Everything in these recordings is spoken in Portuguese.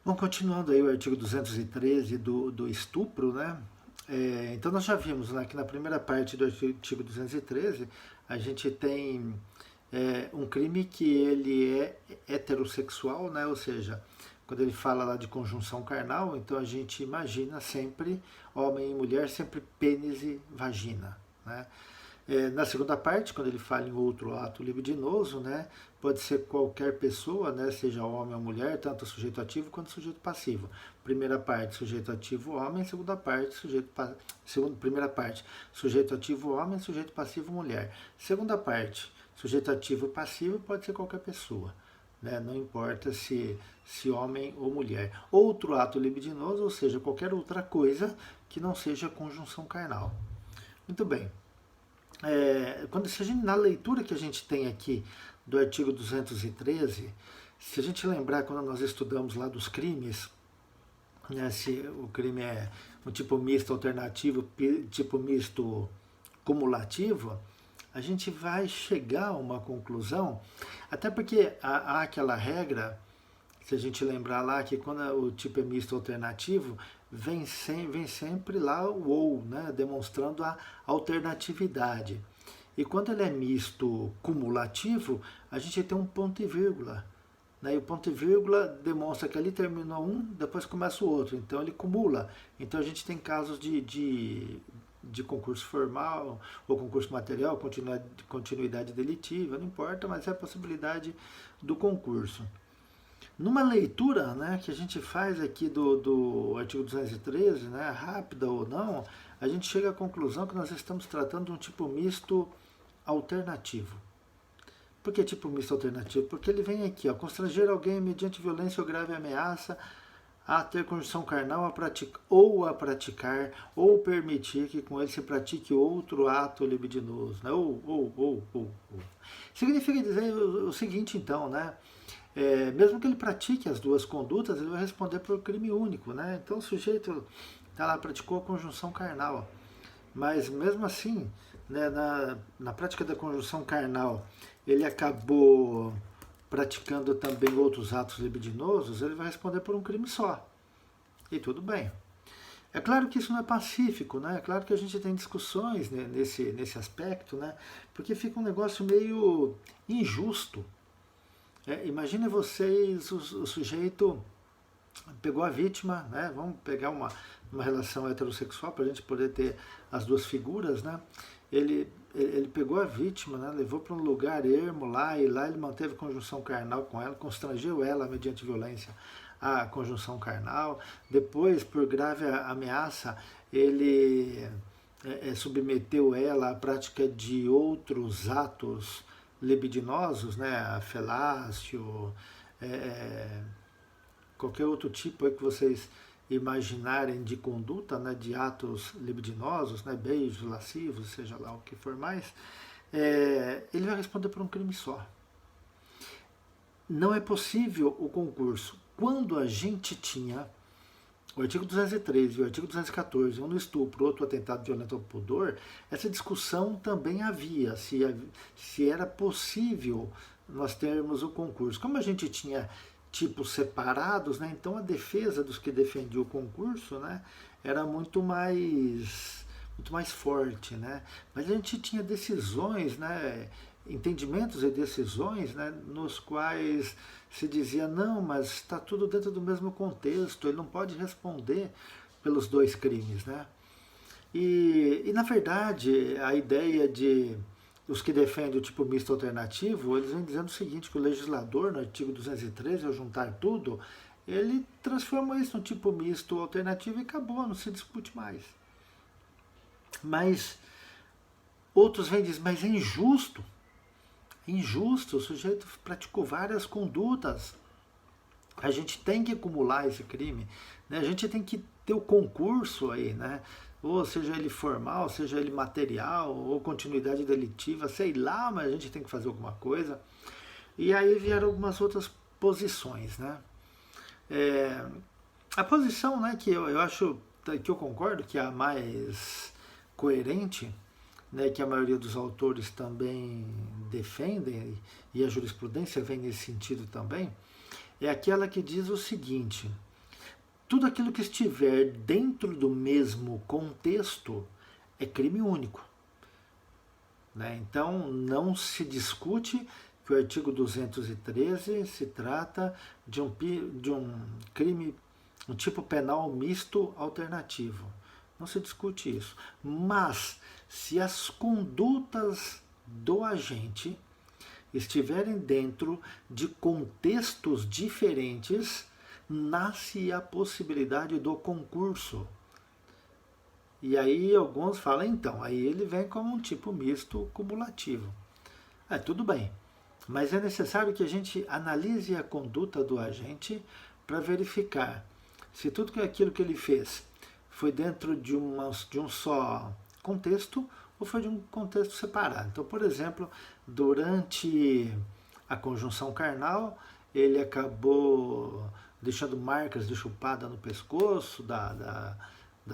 Bom, continuando aí o artigo 213 do estupro, né? Então nós já vimos, né, que na primeira parte do artigo 213 a gente tem um crime que ele é heterossexual, né? Ou seja, quando ele fala lá de conjunção carnal, então a gente imagina sempre homem e mulher, sempre pênis e vagina, né? Na segunda parte, quando ele fala em outro ato libidinoso, né, pode ser qualquer pessoa, né, seja homem ou mulher, tanto sujeito ativo quanto sujeito passivo. Primeira parte, sujeito ativo homem, segunda parte, primeira parte, sujeito ativo homem, sujeito passivo mulher. Segunda parte, sujeito ativo passivo pode ser qualquer pessoa. Né? Não importa se homem ou mulher. Outro ato libidinoso, ou seja, qualquer outra coisa que não seja conjunção carnal. Muito bem. Se a gente, na leitura que a gente tem aqui do artigo 213, se a gente lembrar quando nós estudamos lá dos crimes, né, se o crime é um tipo misto alternativo, tipo misto cumulativo, a gente vai chegar a uma conclusão, até porque há aquela regra, se a gente lembrar lá que quando o tipo é misto alternativo, vem sempre lá o ou, né, demonstrando a alternatividade. E quando ele é misto cumulativo, a gente tem um ponto e vírgula. Né, e o ponto e vírgula demonstra que ali terminou um, depois começa o outro. Então ele cumula. Então a gente tem casos de concurso formal ou concurso material, continuidade delitiva, não importa, mas é a possibilidade do concurso. Numa leitura, né, que a gente faz aqui do artigo 213, né, rápida ou não, a gente chega à conclusão que nós estamos tratando de um tipo misto alternativo. Por que tipo misto alternativo? Porque ele vem aqui, ó, constranger alguém mediante violência ou grave ameaça a ter conjunção carnal a praticar ou permitir que com ele se pratique outro ato libidinoso. Né? Ou. Significa dizer o seguinte, então, né? Mesmo que ele pratique as duas condutas, ele vai responder por crime único, né? Então o sujeito tá lá, praticou a conjunção carnal, mas mesmo assim, né, na prática da conjunção carnal, ele acabou praticando também outros atos libidinosos, ele vai responder por um crime só. E tudo bem. É claro que isso não é pacífico, né? É claro que a gente tem discussões, né, nesse aspecto, né? Porque fica um negócio meio injusto. Imagine vocês, o sujeito pegou a vítima, né? Vamos pegar uma relação heterossexual para a gente poder ter as duas figuras, né? Ele pegou a vítima, né? Levou para um lugar ermo lá, e lá ele manteve conjunção carnal com ela, constrangeu ela mediante violência à conjunção carnal. Depois, por grave ameaça, ele submeteu ela à prática de outros atos libidinosos, né? Felácio, qualquer outro tipo aí que vocês imaginarem de conduta, né, de atos libidinosos, né, beijos, lascivos, seja lá o que for mais, ele vai responder por um crime só. Não é possível o concurso. Quando a gente tinha o artigo 213 e o artigo 214, um no estupro, outro atentado violento ao pudor, essa discussão também havia, se era possível nós termos o concurso. Como a gente tinha tipos separados, né, então a defesa dos que defendiam o concurso, né, era muito mais forte, né? Mas a gente tinha decisões, né, entendimentos e decisões, né, nos quais se dizia, não, mas está tudo dentro do mesmo contexto, ele não pode responder pelos dois crimes, né? E na verdade, a ideia de os que defendem o tipo misto alternativo, eles vêm dizendo o seguinte, que o legislador, no artigo 213, ao juntar tudo, ele transforma isso num tipo misto alternativo e acabou, não se discute mais. Mas outros vêm dizer, mas é injusto. Injusto, o sujeito praticou várias condutas. A gente tem que acumular esse crime, né? A gente tem que ter o concurso aí, né? Ou seja ele formal, seja ele material, ou continuidade delitiva, sei lá, mas a gente tem que fazer alguma coisa. E aí vieram algumas outras posições, né? A posição, né, que eu acho, que eu concordo, que é a mais coerente, né, que a maioria dos autores também defendem, e a jurisprudência vem nesse sentido também, é aquela que diz o seguinte, Tudo aquilo que estiver dentro do mesmo contexto é crime único, né? Então, não se discute que o artigo 213 se trata de um crime, um tipo penal misto alternativo. Não se discute isso. Mas, se as condutas do agente estiverem dentro de contextos diferentes, nasce a possibilidade do concurso. E aí alguns falam, então, aí ele vem como um tipo misto cumulativo. Tudo bem, mas é necessário que a gente analise a conduta do agente para verificar se tudo aquilo que ele fez foi dentro de um só contexto ou foi de um contexto separado. Então, por exemplo, durante a conjunção carnal, ele acabou deixando marcas de chupada no pescoço da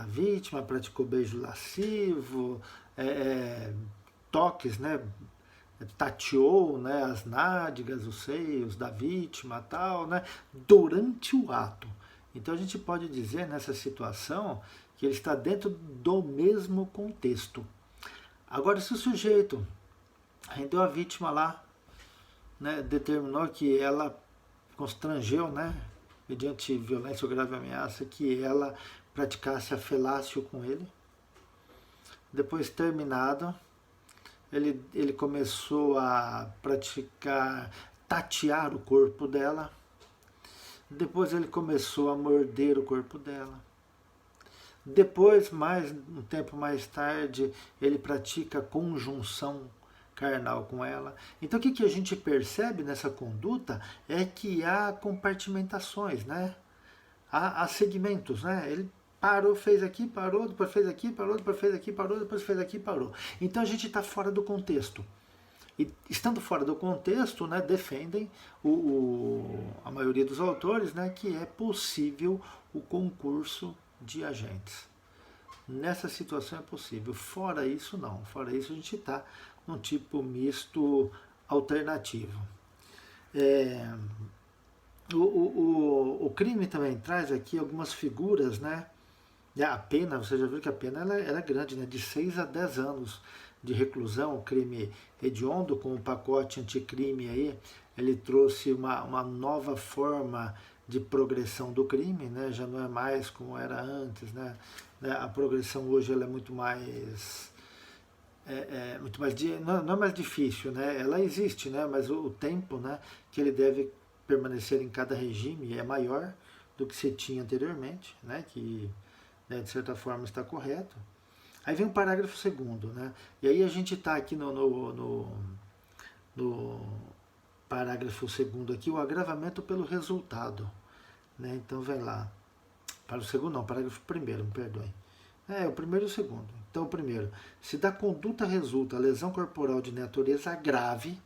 vítima, praticou beijo lascivo, toques, né? Tateou, né, as nádegas, os seios da vítima, tal, né, durante o ato. Então a gente pode dizer nessa situação que ele está dentro do mesmo contexto. Agora, se o sujeito rendeu a vítima lá, né, determinou que ela constrangeu, né, mediante violência ou grave ameaça, que ela praticasse a felácio com ele, depois terminado, ele começou a praticar, tatear o corpo dela. Depois ele começou a morder o corpo dela. Depois, um tempo mais tarde, ele pratica conjunção carnal com ela. Então o que a gente percebe nessa conduta é que há compartimentações, né? Há segmentos, né? Ele parou, fez aqui, parou, depois fez aqui, parou, depois fez aqui, parou, depois fez aqui, parou. Então a gente está fora do contexto. E estando fora do contexto, né, defendem a maioria dos autores, né, que é possível o concurso de agentes. Nessa situação é possível. Fora isso, não. Fora isso, a gente está num tipo misto alternativo. O crime também traz aqui algumas figuras, né? A pena, você já viu que a pena ela é grande, né? De 6 a 10 anos de reclusão, crime hediondo, com o pacote anticrime aí, ele trouxe uma nova forma de progressão do crime, né? Já não é mais como era antes, né? A progressão hoje ela é muito mais não é mais difícil, né? Ela existe, né? Mas o tempo, né, que ele deve permanecer em cada regime é maior do que se tinha anteriormente, né? Que, né, de certa forma está correto. Aí vem o parágrafo 2º, né? E aí a gente está aqui no parágrafo 2º aqui, o agravamento pelo resultado, né? Então vem lá. Para o segundo não, parágrafo 1º, me perdoem. O primeiro e o segundo. Então o primeiro, se da conduta resulta lesão corporal de natureza grave,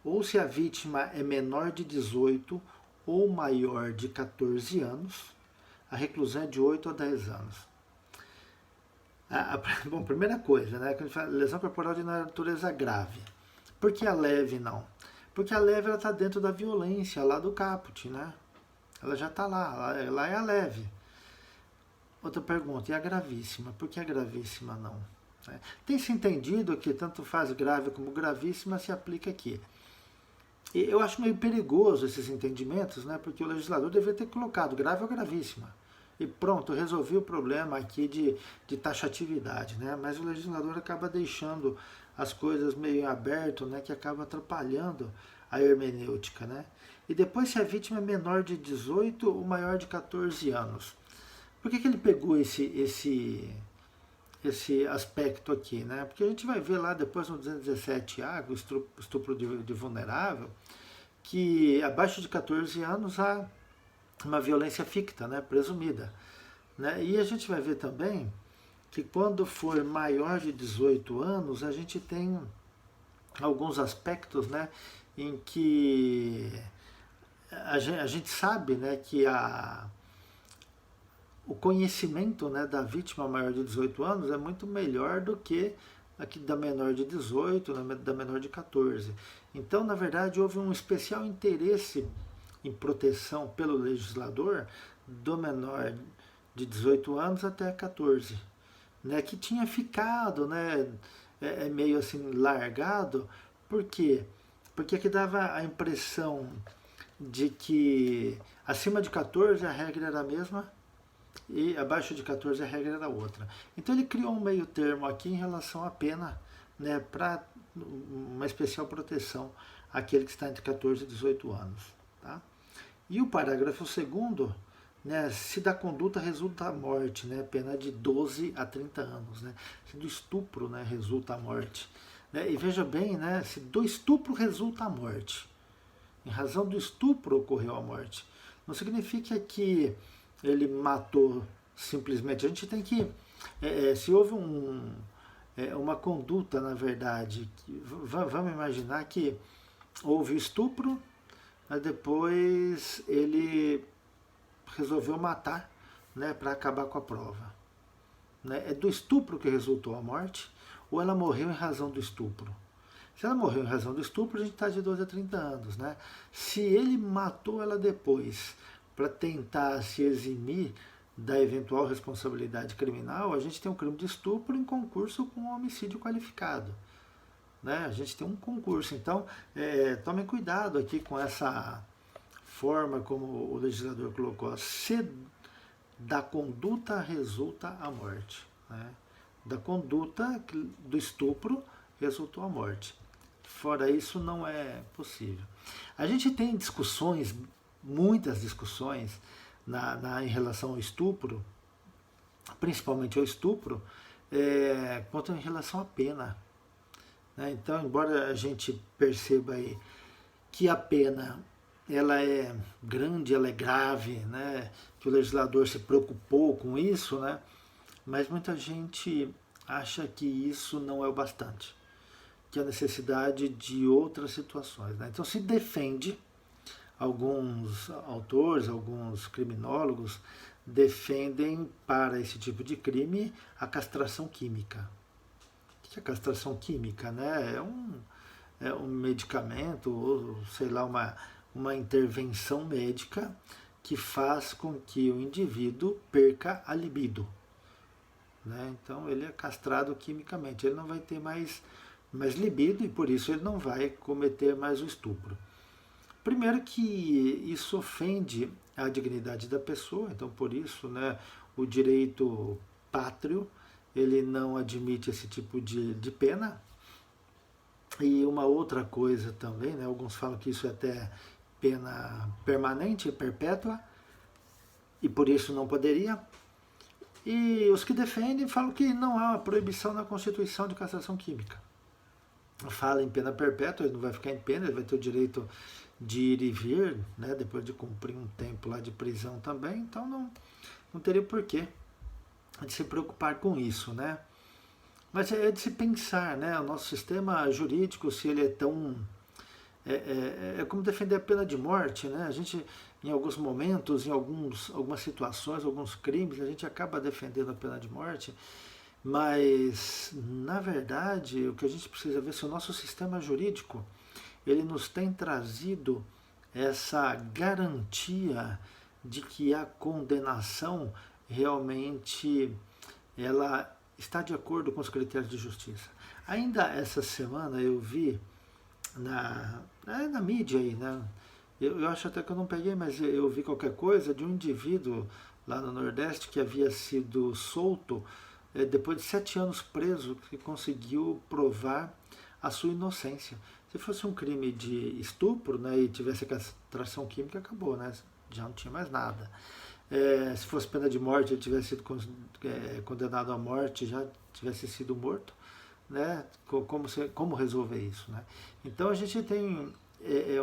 ou se a vítima é menor de 18 ou maior de 14 anos, a reclusão é de 8 a 10 anos. Bom, primeira coisa, né, que a gente fala, lesão corporal de natureza grave. Por que a leve não? Porque a leve ela está dentro da violência lá do caput, né? Ela já está lá é a leve. Outra pergunta, e a gravíssima? Por que a gravíssima não? Tem se entendido que tanto faz grave como gravíssima se aplica aqui. E eu acho meio perigoso esses entendimentos, né? Porque o legislador deveria ter colocado grave ou gravíssima. E pronto, resolvi o problema aqui de taxatividade, né? Mas o legislador acaba deixando as coisas meio aberto, né? Que acaba atrapalhando a hermenêutica, né? E depois, se a vítima é menor de 18 ou maior de 14 anos. Por que ele pegou esse aspecto aqui, né? Porque a gente vai ver lá depois no 217A, o estupro de vulnerável, que abaixo de 14 anos há uma violência ficta, né? Presumida. Né? E a gente vai ver também que quando for maior de 18 anos, a gente tem alguns aspectos, né, em que a gente sabe, né, que o conhecimento, né, da vítima maior de 18 anos é muito melhor do que aqui da menor de 18, da menor de 14. Então, na verdade, houve um especial interesse em proteção pelo legislador do menor de 18 anos até 14, né, que tinha ficado, né, meio assim largado. Por quê? Porque aqui dava a impressão de que acima de 14 a regra era a mesma e abaixo de 14 a regra era outra. Então ele criou um meio termo aqui em relação à pena, né, para uma especial proteção àquele que está entre 14 e 18 anos. Tá? E o parágrafo 2º, né, se da conduta resulta a morte, né, pena de 12 a 30 anos. Né, se do estupro, né, resulta a morte. Né, e veja bem, né, se do estupro resulta a morte, em razão do estupro ocorreu a morte, não significa que ele matou simplesmente. A gente tem que, se houve uma conduta, na verdade, vamos imaginar que houve estupro, mas depois ele resolveu matar, né, para acabar com a prova. Né? É do estupro que resultou a morte ou ela morreu em razão do estupro? Se ela morreu em razão do estupro, a gente está de 12 a 30 anos. Né? Se ele matou ela depois para tentar se eximir da eventual responsabilidade criminal, a gente tem um crime de estupro em concurso com um homicídio qualificado. Né? A gente tem um concurso. Então, tomem cuidado aqui com essa forma como o legislador colocou. Se da conduta resulta a morte. Né? Da conduta do estupro resultou a morte. Fora isso, não é possível. A gente tem discussões, muitas discussões, em relação ao estupro, principalmente ao estupro, quanto em relação à pena. Né? Então, embora a gente perceba aí que a pena ela é grande, ela é grave, né? Que o legislador se preocupou com isso, né? Mas muita gente acha que isso não é o bastante, que há necessidade de outras situações. Né? Então se defende, alguns autores, alguns criminólogos defendem para esse tipo de crime a castração química. O que é castração química? Né? É um medicamento, ou sei lá, uma intervenção médica que faz com que o indivíduo perca a libido. Né? Então ele é castrado quimicamente, ele não vai ter mais libido e por isso ele não vai cometer mais o estupro. Primeiro que isso ofende a dignidade da pessoa, então por isso, né, o direito pátrio ele não admite esse tipo de pena. E uma outra coisa também, né, alguns falam que isso é até pena permanente, perpétua, e por isso não poderia. E os que defendem falam que não há uma proibição na Constituição de castração química. Fala em pena perpétua, ele não vai ficar em pena, ele vai ter o direito de ir e vir, né, depois de cumprir um tempo lá de prisão também, então não teria porquê de se preocupar com isso, né? Mas é de se pensar, né, o nosso sistema jurídico, se ele é tão... É como defender a pena de morte, né? A gente, em alguns momentos, em algumas situações, alguns crimes, a gente acaba defendendo a pena de morte, mas, na verdade, o que a gente precisa ver é se o nosso sistema jurídico ele nos tem trazido essa garantia de que a condenação realmente ela está de acordo com os critérios de justiça. Ainda essa semana eu vi na mídia aí, né? Eu acho até que eu não peguei, mas eu vi qualquer coisa de um indivíduo lá no Nordeste que havia sido solto depois de 7 anos preso, que conseguiu provar a sua inocência. Se fosse um crime de estupro, né, e tivesse castração química, acabou, né? Já não tinha mais nada. Se fosse pena de morte, ele tivesse sido condenado à morte, já tivesse sido morto, né? Como resolver isso, né? Então a gente tem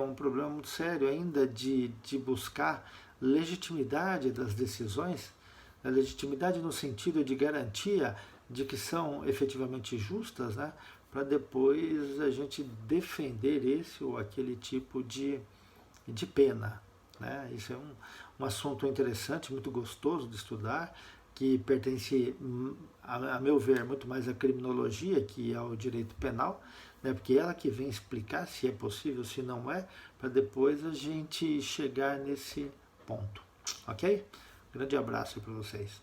um problema muito sério ainda de buscar legitimidade das decisões, a legitimidade no sentido de garantia de que são efetivamente justas, né? Para depois a gente defender esse ou aquele tipo de pena. Né? Isso é um assunto interessante, muito gostoso de estudar, que pertence, a meu ver, muito mais à criminologia que ao direito penal, né? Porque ela que vem explicar se é possível, se não é, para depois a gente chegar nesse ponto, ok? Grande abraço para vocês.